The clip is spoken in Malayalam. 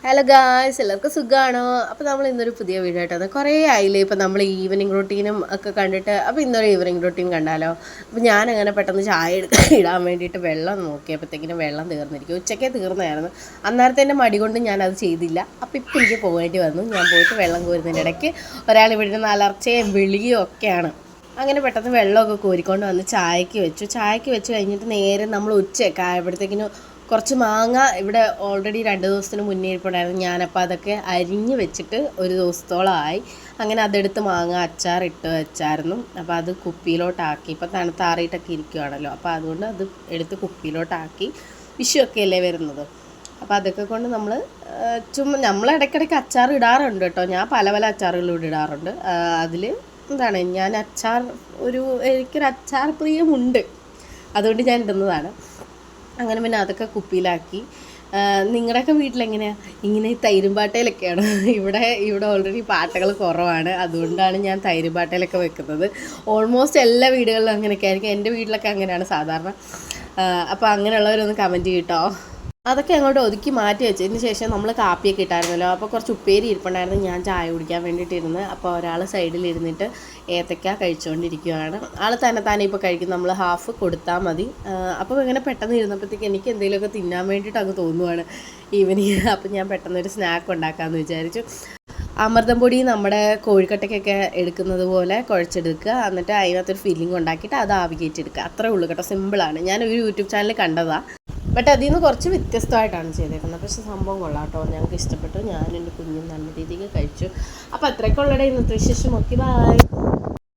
ഹലോ ഗായ്സ്, എല്ലാവർക്കും സുഖമാണോ? അപ്പോൾ നമ്മൾ ഇന്നൊരു പുതിയ വീഡിയോ ആയിട്ടാണ്. കുറേ ആയില്ലേ ഇപ്പോൾ നമ്മൾ ഈവനിങ് റൊട്ടീനും ഒക്കെ കണ്ടിട്ട്. അപ്പോൾ ഇന്നൊരു ഈവനിങ് റൊട്ടീൻ കണ്ടാലോ? അപ്പോൾ ഞാനങ്ങനെ പെട്ടെന്ന് ചായ ഇടാൻ വേണ്ടിയിട്ട് വെള്ളം നോക്കിയപ്പോഴത്തേക്കിനും വെള്ളം തീർന്നിരിക്കും. ഉച്ചയ്ക്കേ തീർന്നായിരുന്നു. അന്നേരത്തെ മടി കൊണ്ട് ഞാനത് ചെയ്തില്ല. അപ്പോൾ ഇപ്പം എനിക്ക് പോകേണ്ടി വന്നു. ഞാൻ പോയിട്ട് വെള്ളം കോരുന്നതിൻ്റെ ഇടയ്ക്ക് ഒരാൾ ഇവിടെ നിന്ന് അലർച്ചയും വിളിയും ഒക്കെയാണ്. അങ്ങനെ പെട്ടെന്ന് വെള്ളമൊക്കെ കോരിക്കൊണ്ട് വന്ന് ചായക്ക് വെച്ച് കഴിഞ്ഞിട്ട് നേരെ നമ്മൾ ഉച്ചയൊക്കെ ആയപ്പോഴത്തേക്കിനും കുറച്ച് മാങ്ങ ഇവിടെ ഓൾറെഡി 2 ദിവസത്തിന് മുന്നേ ഇരിപ്പുണ്ടായിരുന്നു. ഞാനപ്പോൾ അതൊക്കെ അരിഞ്ഞ് വെച്ചിട്ട് ഒരു ദിവസത്തോളമായി. അങ്ങനെ അതെടുത്ത് മാങ്ങ അച്ചാറിട്ട് വെച്ചായിരുന്നു. അപ്പോൾ അത് കുപ്പിയിലോട്ടാക്കി. ഇപ്പോൾ തണുത്താറിയിട്ടൊക്കെ ഇരിക്കുകയാണല്ലോ, അപ്പോൾ അതുകൊണ്ട് അത് എടുത്ത് കുപ്പിയിലോട്ടാക്കി. വിഷുവൊക്കെ അല്ലേ വരുന്നത്, അപ്പോൾ അതൊക്കെ കൊണ്ട് നമ്മൾ ഇടയ്ക്കിടയ്ക്ക് അച്ചാർ ഇടാറുണ്ട് കേട്ടോ. ഞാൻ പല പല അച്ചാറുകളും ഇടാറുണ്ട്. അതിൽ എന്താണ്, എനിക്കൊരു അച്ചാർ പ്രിയമുണ്ട്, അതുകൊണ്ട് ഞാൻ ഇടുന്നതാണ്. അങ്ങനെ പിന്നെ അതൊക്കെ കുപ്പിയിലാക്കി. നിങ്ങളുടെയൊക്കെ വീട്ടിലെങ്ങനെയാണ്? ഇങ്ങനെ തൈരും പാട്ടയിലൊക്കെയാണ്. ഇവിടെ ഓൾറെഡി പാട്ടകൾ കുറവാണ്, അതുകൊണ്ടാണ് ഞാൻ തൈരും പാട്ടയിലൊക്കെ വെക്കുന്നത്. ഓൾമോസ്റ്റ് എല്ലാ വീടുകളിലും അങ്ങനെയൊക്കെ ആയിരിക്കും. എൻ്റെ വീട്ടിലൊക്കെ അങ്ങനെയാണ് സാധാരണ. അപ്പോൾ അങ്ങനെയുള്ളവരൊന്ന് കമൻറ്റ് ചെയ്യട്ടോ. അതൊക്കെ അങ്ങോട്ട് ഒതുക്കി മാറ്റി വെച്ചതിന് ശേഷം നമ്മൾ കാപ്പിയൊക്കെ ഇട്ടായിരുന്നല്ലോ. അപ്പോൾ കുറച്ച് ഉപ്പേരി ഇരിപ്പുണ്ടായിരുന്നു. ഞാൻ ചായ കുടിക്കാൻ വേണ്ടിയിട്ടിരുന്ന്. അപ്പോൾ ഒരാൾ സൈഡിലിരുന്നിട്ട് ഏത്തക്ക കഴിച്ചുകൊണ്ടിരിക്കുകയാണ്. ആൾ തന്നെ ഇപ്പോൾ കഴിക്കും. നമ്മൾ ഹാഫ് കൊടുത്താൽ മതി. അപ്പോൾ ഇങ്ങനെ പെട്ടെന്ന് ഇരുന്നപ്പോഴത്തേക്ക് എനിക്ക് എന്തെങ്കിലുമൊക്കെ തിന്നാൻ വേണ്ടിയിട്ട് അങ്ങ് തോന്നുവാണ് ഈവനിങ്. അപ്പോൾ ഞാൻ പെട്ടെന്നൊരു സ്നാക്ക് ഉണ്ടാക്കാമെന്ന് വിചാരിച്ചു. അമൃതം പൊടി നമ്മുടെ കോഴിക്കട്ടയ്ക്കൊക്കെ എടുക്കുന്നത് പോലെ കുഴച്ചെടുക്കുക. എന്നിട്ട് അതിനകത്തൊരു ഫില്ലിംഗ് ഉണ്ടാക്കിയിട്ട് അത് ആവി കയറ്റിയെടുക്കുക. അത്രേ ഉള്ളൂ കേട്ടോ, സിമ്പിളാണ്. ഞാനൊരു യൂട്യൂബ് ചാനൽ കണ്ടതാണ്. ബട്ട് അതിൽ നിന്ന് കുറച്ച് വ്യത്യസ്തമായിട്ടാണ് ചെയ്തേക്കുന്നത്. പക്ഷേ സംഭവം കൊള്ളാം കേട്ടോ, ഞങ്ങൾക്ക് ഇഷ്ടപ്പെട്ടു. ഞാനും എൻ്റെ കുഞ്ഞും നല്ല രീതിക്ക് കഴിച്ചു. അപ്പോൾ അത്രയ്ക്കുള്ളടേ ഇന്നത്തെ വിശേഷം. Okay, by.